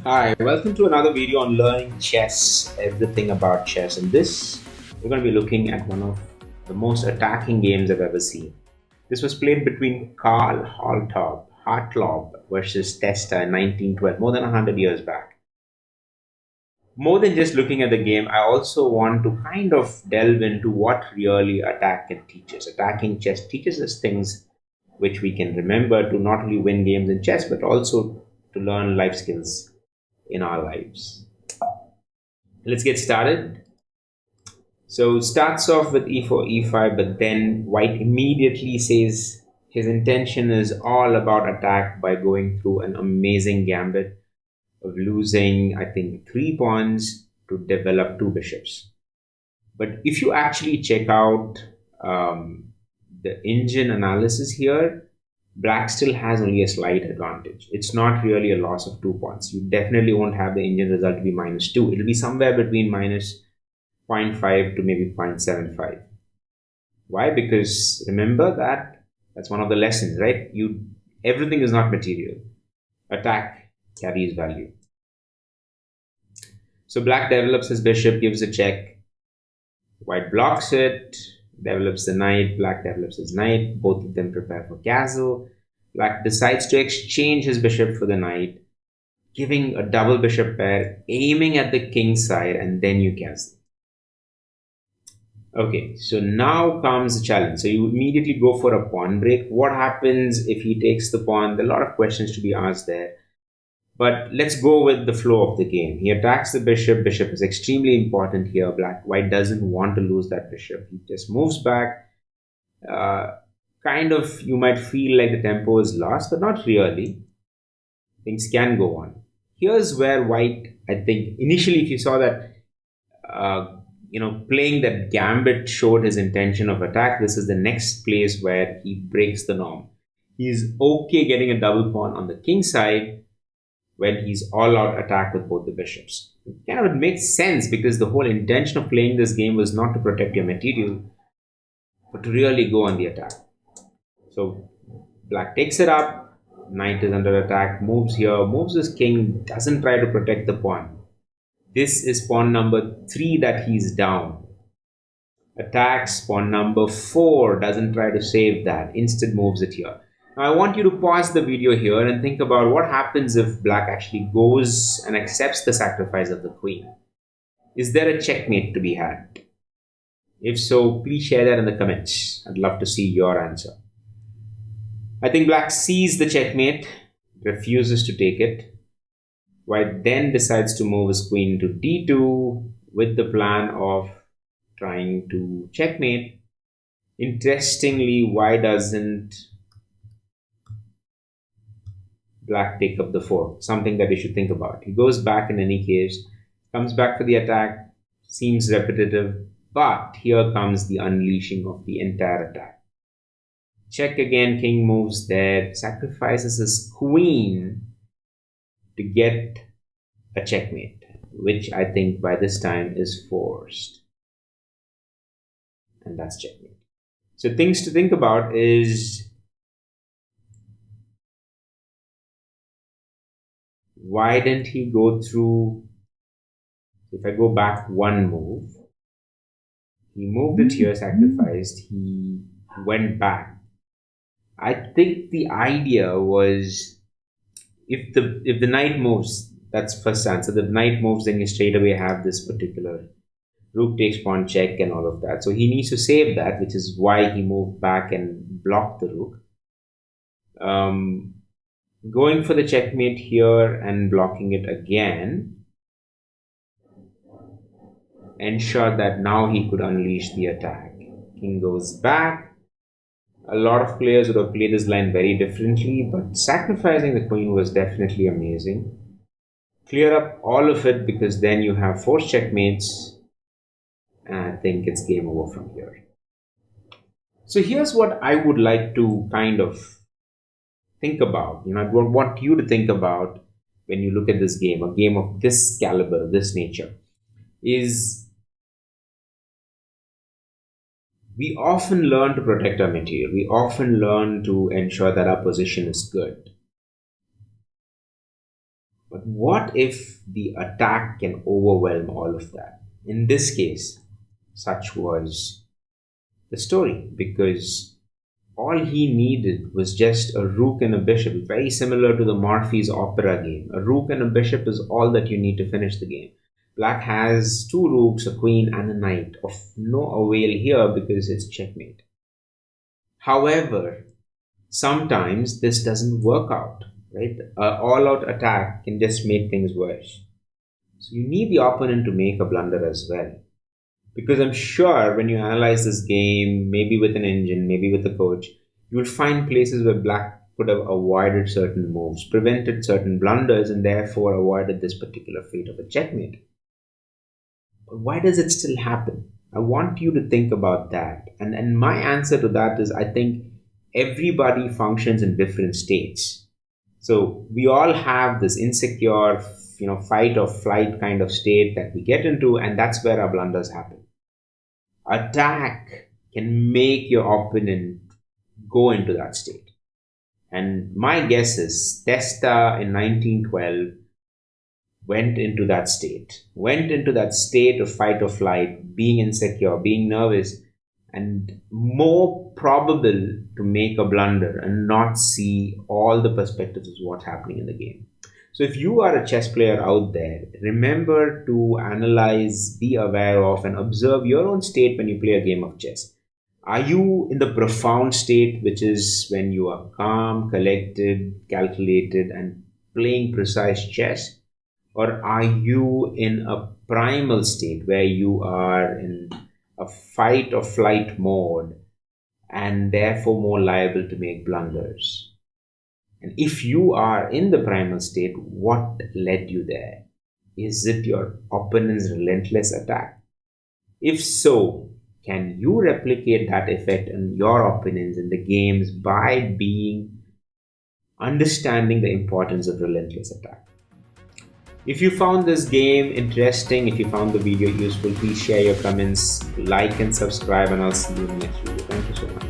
Hi, welcome to another video on learning chess, everything about chess. In this, we're going to be looking at one of the most attacking games I've ever seen. This was played between Karl Hartlaub versus Testa in 1912, more than 100 years back. More than just looking at the game, I also want to kind of delve into what really attack can teach us. Attacking chess teaches us things which we can remember to not only win games in chess, but also to learn life skills in our lives. Let's get started. So it starts off with e4, e5, but then white immediately says his intention is all about attack by going through an amazing gambit of losing, I think, 3 pawns to develop two bishops. But if you actually check out the engine analysis here, black still has only a slight advantage. It's not really a loss of 2 points. You definitely won't have the engine result to be -2. It'll be somewhere between minus zero point 0.5 to maybe 0.75. Why? Because remember that that's one of the lessons, right? Everything is not material. Attack carries value. So black develops his bishop, gives a check. White blocks it, develops the knight. Black develops his knight. Both of them prepare for castle. Black decides to exchange his bishop for the knight, giving a double bishop pair, aiming at the king side, and then you castle. Okay, so now comes the challenge. So you immediately go for a pawn break. What happens if he takes the pawn? There are a lot of questions to be asked there. But let's go with the flow of the game. He attacks the bishop. Bishop is extremely important here. White doesn't want to lose that bishop. He just moves back. Kind of, you might feel like the tempo is lost, but not really. Things can go on. Here's where white, I think, initially, if you saw that, playing that gambit showed his intention of attack. This is the next place where he breaks the norm. He's okay getting a double pawn on the king side when he's all out attack with both the bishops. It makes sense because the whole intention of playing this game was not to protect your material, but to really go on the attack. So black takes it up, knight is under attack, moves here, moves his king, doesn't try to protect the pawn. This is pawn number 3 that he's down. Attacks pawn number 4, doesn't try to save that, instead moves it here. Now I want you to pause the video here and think about what happens if black actually goes and accepts the sacrifice of the queen. Is there a checkmate to be had? If so, please share that in the comments. I'd love to see your answer. I think black sees the checkmate, refuses to take it. White then decides to move his queen to d2 with the plan of trying to checkmate. Interestingly, why doesn't black take up the fork? Something that you should think about. He goes back in any case, comes back for the attack, seems repetitive, but here comes the unleashing of the entire attack. Check again, king moves there, sacrifices his queen to get a checkmate, which I think by this time is forced. And that's checkmate. So things to think about is why didn't he go through? If I go back one move, he moved it here, sacrificed, he went back. I think the idea was if the knight moves, that's first answer. The knight moves, then you straight away have this particular rook takes pawn check and all of that. So he needs to save that, which is why he moved back and blocked the rook. Going for the checkmate here and blocking it again ensured that now he could unleash the attack. King goes back. A lot of players would have played this line very differently, but sacrificing the queen was definitely amazing. Clear up all of it because then you have forced checkmates, and I think it's game over from here. So here's what I would like to kind of think about. I want you to think about when you look at this game, a game of this caliber, this nature, is we often learn to protect our material. We often learn to ensure that our position is good. But what if the attack can overwhelm all of that? In this case, such was the story, because all he needed was just a rook and a bishop, very similar to the Morphy's opera game. A rook and a bishop is all that you need to finish the game. Black has two rooks, a queen, and a knight, of no avail here because it's checkmate. However, sometimes this doesn't work out, right? An all out attack can just make things worse. So you need the opponent to make a blunder as well. Because I'm sure when you analyze this game, maybe with an engine, maybe with a coach, you will find places where Black could have avoided certain moves, prevented certain blunders, and therefore avoided this particular fate of a checkmate. But why does it still happen? I want you to think about that. And my answer to that is, I think everybody functions in different states. So we all have this insecure, fight or flight kind of state that we get into, and that's where our blunders happen. Attack can make your opponent go into that state. And my guess is Testa in 1912 went into that state of fight or flight, being insecure, being nervous, and more probable to make a blunder and not see all the perspectives of what's happening in the game. So if you are a chess player out there, remember to analyze, be aware of, and observe your own state when you play a game of chess. Are you in the profound state, which is when you are calm, collected, calculated, and playing precise chess? Or are you in a primal state where you are in a fight or flight mode and therefore more liable to make blunders? And if you are in the primal state, what led you there? Is it your opponent's relentless attack? If so, can you replicate that effect on your opponents in the games by understanding the importance of relentless attack? If you found this game interesting, if you found the video useful, please share your comments, like and subscribe, and I'll see you in the next video. Thank you so much.